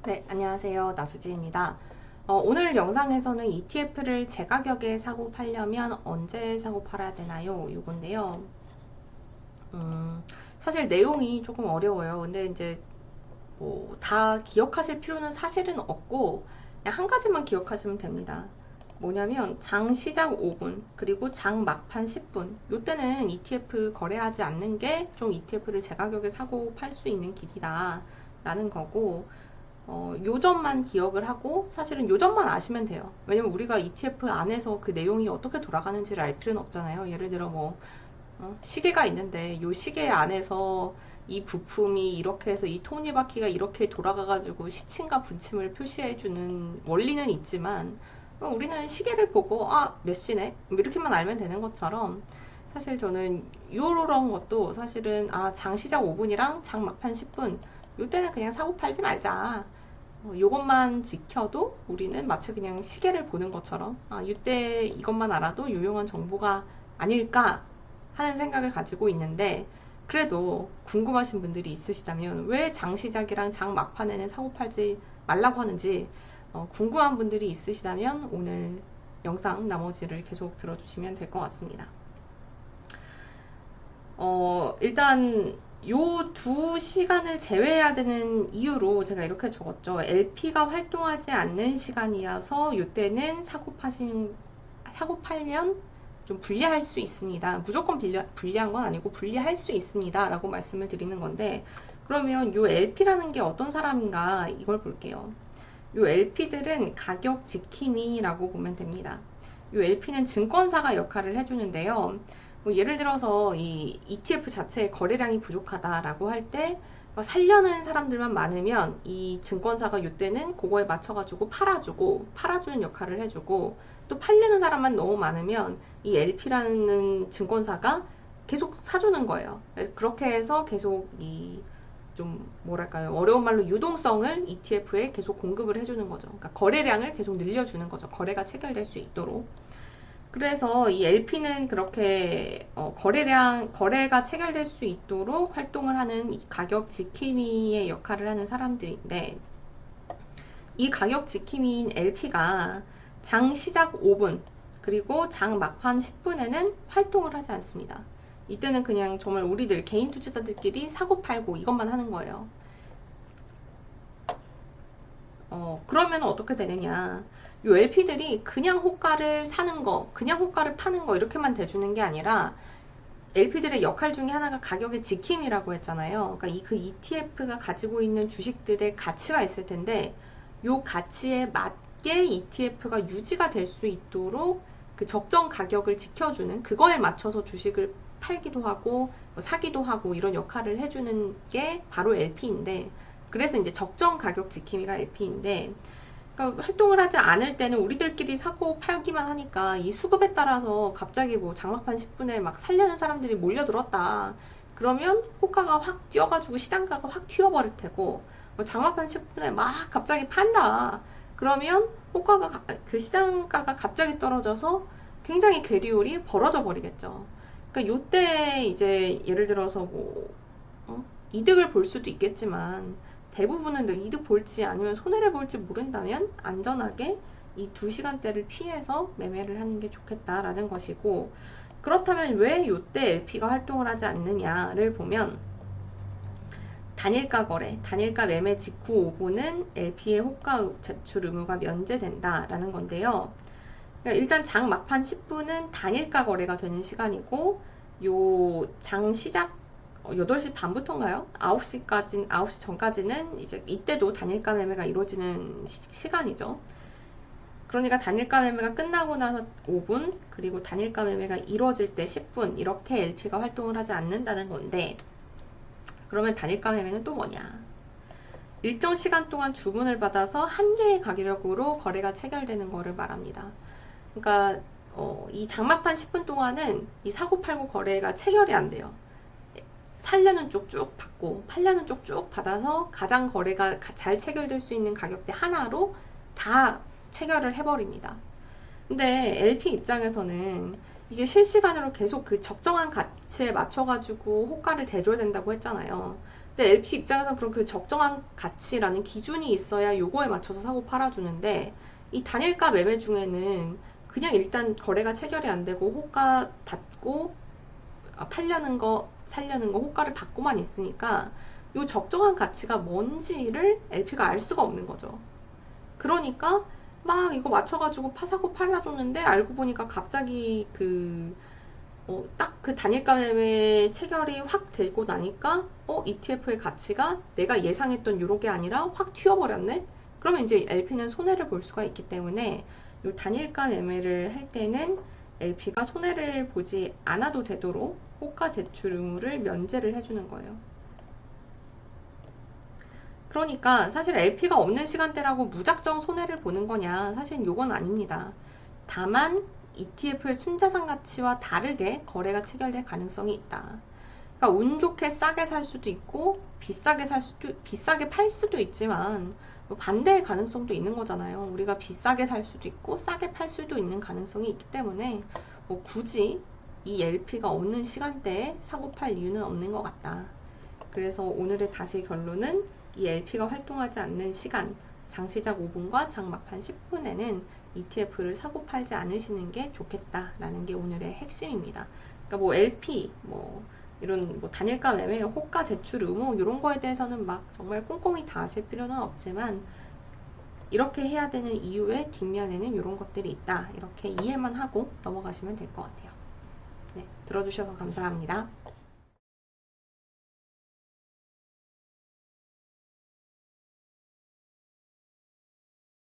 네, 안녕하세요. 나수지입니다. 오늘 영상에서는 ETF를 제 가격에 사고 팔려면 언제 사고 팔아야 되나요? 이건데요. 사실 내용이 조금 어려워요. 근데 이제 다 기억하실 필요는 사실은 없고 그냥 한 가지만 기억하시면 됩니다. 뭐냐면 장 시작 5분 그리고 장 막판 10분 이때는 ETF 거래하지 않는 게 좀 ETF를 제 가격에 사고 팔 수 있는 길이다 라는 거고, 요점만 기억을 하고 사실은 요점만 아시면 돼요. 왜냐면 우리가 ETF 안에서 그 내용이 어떻게 돌아가는지를 알 필요는 없잖아요. 예를 들어 시계가 있는데 이 시계 안에서 이 부품이 이렇게 해서 이 톱니바퀴가 이렇게 돌아가가지고 시침과 분침을 표시해주는 원리는 있지만, 우리는 시계를 보고 몇 시네? 이렇게만 알면 되는 것처럼 사실 저는 요런 것도 사실은 장 시작 5분이랑 장 막판 10분 요때는 그냥 사고 팔지 말자. 요것만 지켜도 우리는 마치 그냥 시계를 보는 것처럼 이때 이것만 알아도 유용한 정보가 아닐까 하는 생각을 가지고 있는데, 그래도 궁금하신 분들이 있으시다면 왜 장 시작이랑 장 막판에는 사고 팔지 말라고 하는지 궁금한 분들이 있으시다면 오늘 영상 나머지를 계속 들어주시면 될 것 같습니다. 일단 요 두 시간을 제외해야 되는 이유로 제가 이렇게 적었죠. LP가 활동하지 않는 시간이어서 요때는 사고 팔면 좀 불리할 수 있습니다. 무조건 불리한 건 아니고 불리할 수 있습니다 라고 말씀을 드리는 건데, 그러면 요 LP라는 게 어떤 사람인가 이걸 볼게요. 요 LP들은 가격 지킴이라고 보면 됩니다. 요 LP는 증권사가 역할을 해주는데요. 예를 들어서 이 ETF 자체의 거래량이 부족하다라고 할 때 살려는 사람들만 많으면 이 증권사가 이때는 그거에 맞춰가지고 팔아주는 역할을 해주고, 또 팔리는 사람만 너무 많으면 이 LP라는 증권사가 계속 사주는 거예요. 그렇게 해서 계속 좀 뭐랄까요, 어려운 말로 유동성을 ETF에 계속 공급을 해주는 거죠. 그러니까 거래량을 계속 늘려주는 거죠. 거래가 체결될 수 있도록. 그래서 이 LP는 그렇게 거래가 체결될 수 있도록 활동을 하는 이 가격 지킴이의 역할을 하는 사람들인데, 이 가격 지킴이인 LP가 장 시작 5분 그리고 장 막판 10분에는 활동을 하지 않습니다. 이때는 그냥 정말 우리들 개인 투자자들끼리 사고 팔고 이것만 하는 거예요. 그러면 어떻게 되느냐. 요 LP들이 그냥 호가를 사는 거, 그냥 호가를 파는 거 이렇게만 대주는 게 아니라 LP들의 역할 중에 하나가 가격의 지킴이라고 했잖아요. 그러니까 그 ETF가 가지고 있는 주식들의 가치가 있을 텐데 요 가치에 맞게 ETF가 유지가 될 수 있도록 그 적정 가격을 지켜주는, 그거에 맞춰서 주식을 팔기도 하고 사기도 하고 이런 역할을 해주는 게 바로 LP인데, 그래서 이제 적정 가격 지킴이가 LP인데, 그러니까 활동을 하지 않을 때는 우리들끼리 사고 팔기만 하니까 이 수급에 따라서 갑자기 장막판 10분에 막 살려는 사람들이 몰려들었다. 그러면 호가가 확 뛰어가지고 시장가가 확 튀어버릴 테고, 장막판 10분에 막 갑자기 판다. 그러면 호가가 그 시장가가 갑자기 떨어져서 굉장히 괴리율이 벌어져 버리겠죠. 그러니까 요때 이제 예를 들어서 이득을 볼 수도 있겠지만 대부분은 이득 볼지 아니면 손해를 볼지 모른다면 안전하게 이 2시간대를 피해서 매매를 하는 게 좋겠다라는 것이고, 그렇다면 왜 이때 LP가 활동을 하지 않느냐를 보면, 단일가 거래, 단일가 매매 직후 5분은 LP의 호가 제출 의무가 면제된다라는 건데요. 그러니까 일단 장 막판 10분은 단일가 거래가 되는 시간이고, 요 장 시작 8시 반부터인가요? 9시 전까지는 이제 이때도 단일가 매매가 이루어지는 시간이죠. 그러니까 단일가 매매가 끝나고 나서 5분, 그리고 단일가 매매가 이루어질 때 10분, 이렇게 LP가 활동을 하지 않는다는 건데, 그러면 단일가 매매는 또 뭐냐? 일정 시간 동안 주문을 받아서 한 개의 가격으로 거래가 체결되는 거를 말합니다. 그러니까 이 장막판 10분 동안은 이 사고 팔고 거래가 체결이 안 돼요. 살려는 쪽 쭉 받고 팔려는 쪽 쭉 받아서 가장 거래가 잘 체결될 수 있는 가격대 하나로 다 체결을 해버립니다. 근데 LP 입장에서는 이게 실시간으로 계속 그 적정한 가치에 맞춰가지고 호가를 대줘야 된다고 했잖아요. 근데 LP 입장에서 그럼 그 적정한 가치라는 기준이 있어야 요거에 맞춰서 사고 팔아주는데, 이 단일가 매매 중에는 그냥 일단 거래가 체결이 안 되고 호가 받고 팔려는 거 살려는 거 호가를 받고만 있으니까 요 적정한 가치가 뭔지를 LP가 알 수가 없는 거죠. 그러니까 막 이거 맞춰가지고 사고 팔아줬는데 알고 보니까 갑자기 딱 그 단일가 매매 체결이 확 되고 나니까 ETF의 가치가 내가 예상했던 요렇게 아니라 확 튀어버렸네? 그러면 이제 LP는 손해를 볼 수가 있기 때문에 요 단일가 매매를 할 때는 LP가 손해를 보지 않아도 되도록 호가 제출 의무를 면제를 해주는 거예요. 그러니까 사실 LP가 없는 시간대라고 무작정 손해를 보는 거냐? 사실 요건 아닙니다. 다만 ETF의 순자산 가치와 다르게 거래가 체결될 가능성이 있다. 그러니까 운 좋게 싸게 살 수도 있고 비싸게 팔 수도 있지만 반대의 가능성도 있는 거잖아요. 우리가 비싸게 살 수도 있고 싸게 팔 수도 있는 가능성이 있기 때문에 굳이 이 LP가 없는 시간대에 사고 팔 이유는 없는 것 같다. 그래서 오늘의 다시 결론은 이 LP가 활동하지 않는 시간, 장시작 5분과 장막판 10분에는 ETF를 사고 팔지 않으시는 게 좋겠다라는 게 오늘의 핵심입니다. 그러니까 LP, 이런 단일가 매매, 호가 제출 의무 이런 거에 대해서는 막 정말 꼼꼼히 다 아실 필요는 없지만 이렇게 해야 되는 이유의 뒷면에는 이런 것들이 있다. 이렇게 이해만 하고 넘어가시면 될 것 같아요. 네, 들어주셔서 감사합니다.